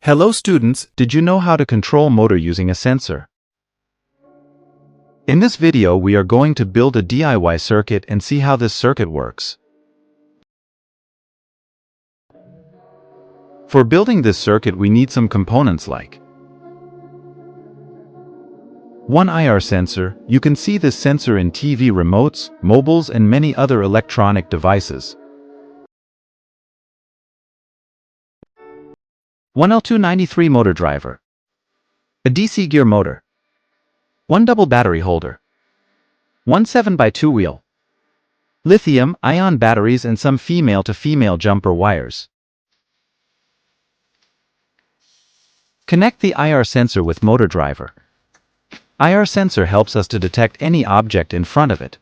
Hello students, did you know how to control motor using a sensor? In this video we are going to build a DIY circuit and see how this circuit works. For building this circuit we need some components like one IR sensor. You can see this sensor in TV remotes, mobiles and many other electronic devices. One L293 motor driver, a DC gear motor, one double battery holder, one 7x2 wheel, lithium-ion batteries and some female-to-female jumper wires. Connect the IR sensor with motor driver. IR sensor helps us to detect any object in front of it.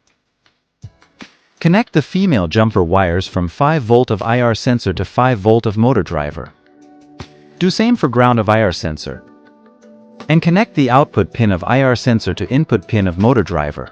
Connect the female jumper wires from 5 volt of IR sensor to 5 volt of motor driver. Do same for ground of IR sensor. And connect the output pin of IR sensor to input pin of motor driver.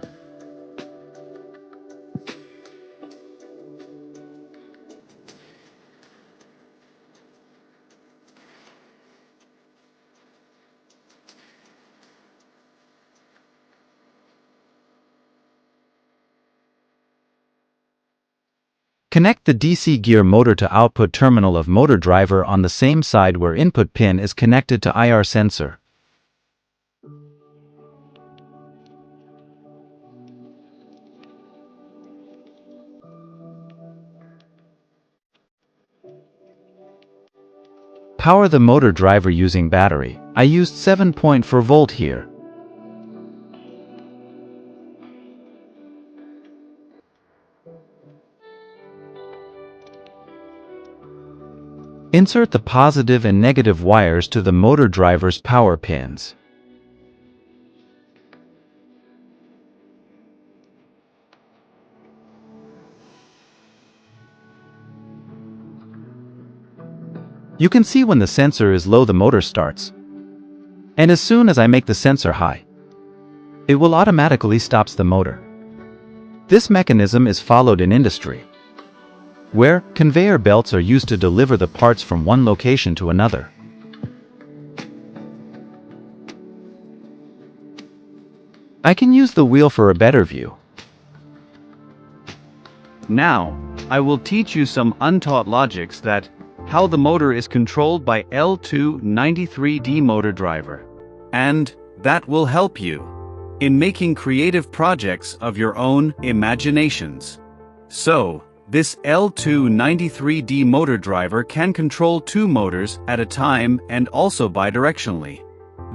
Connect the DC gear motor to output terminal of motor driver on the same side where input pin is connected to IR sensor. Power the motor driver using battery. I used 7.4 volt here. Insert the positive and negative wires to the motor driver's power pins. You can see when the sensor is low the motor starts. And as soon as I make the sensor high, it will automatically stops the motor. This mechanism is followed in industry, where conveyor belts are used to deliver the parts from one location to another. I can use the wheel for a better view. Now, I will teach you some untaught logics that how the motor is controlled by L293D motor driver. And that will help you in making creative projects of your own imaginations. So, this L293D motor driver can control 2 motors at a time and also bidirectionally.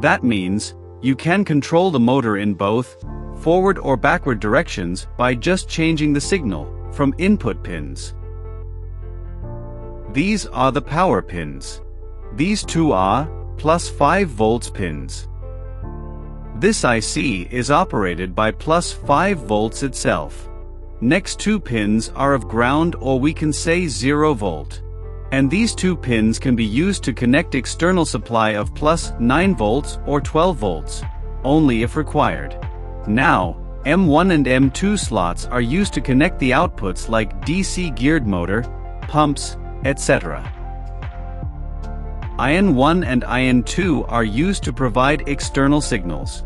That means you can control the motor in both forward or backward directions by just changing the signal from input pins. These are the power pins. These 2 are plus 5 volts pins. This IC is operated by plus 5 volts itself. Next 2 pins are of ground, or we can say 0 volt. And these 2 pins can be used to connect external supply of plus 9 volts or 12 volts, only if required. Now, M1 and M2 slots are used to connect the outputs like DC geared motor, pumps, etc. IN1 and IN2 are used to provide external signals.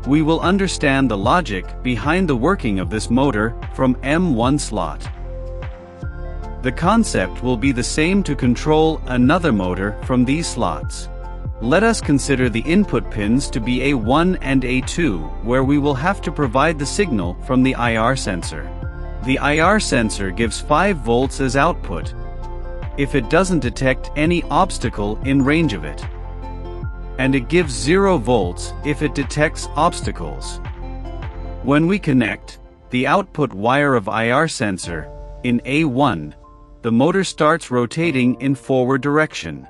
We will understand the logic behind the working of this motor from M1 slot. The concept will be the same to control another motor from these slots. Let us consider the input pins to be A1 and A2, where we will have to provide the signal from the IR sensor. The IR sensor gives 5 volts as output if it doesn't detect any obstacle in range of it. And it gives 0 volts if it detects obstacles. When we connect the output wire of IR sensor in A1, the motor starts rotating in forward direction.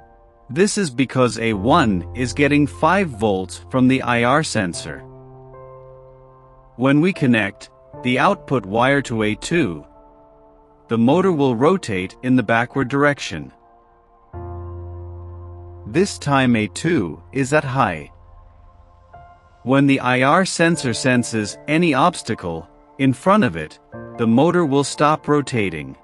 This is because A1 is getting 5 volts from the IR sensor. When we connect the output wire to A2, the motor will rotate in the backward direction. This time A2 is at high. When the IR sensor senses any obstacle in front of it, the motor will stop rotating.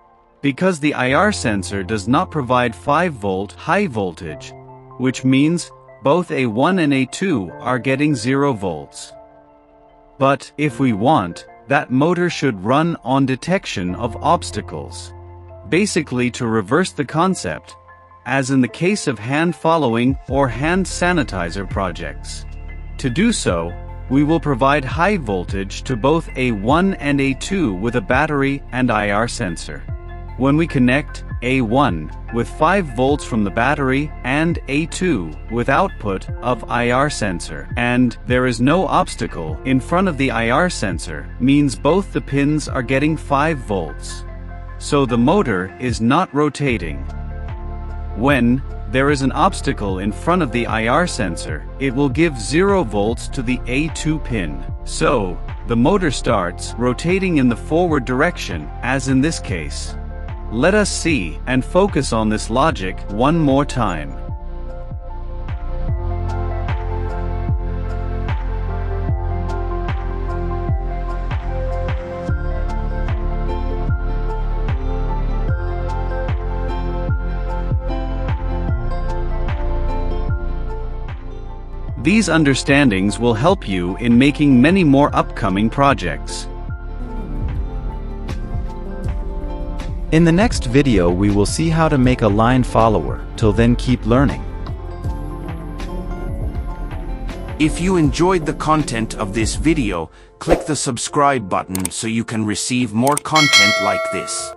because the IR sensor does not provide 5-volt high voltage, which means both A1 and A2 are getting 0 volts. But if we want, that motor should run on detection of obstacles. Basically to reverse the concept, as in the case of hand following or hand sanitizer projects. To do so, we will provide high voltage to both A1 and A2 with a battery and IR sensor. When we connect A1 with 5 volts from the battery and A2 with output of IR sensor, and there is no obstacle in front of the IR sensor, means both the pins are getting 5 volts. So the motor is not rotating. When there is an obstacle in front of the IR sensor, it will give 0 volts to the A2 pin. So, the motor starts rotating in the forward direction, as in this case. Let us see and focus on this logic one more time. These understandings will help you in making many more upcoming projects. In the next video we will see how to make a line follower. Till then, keep learning. If you enjoyed the content of this video, click the subscribe button so you can receive more content like this.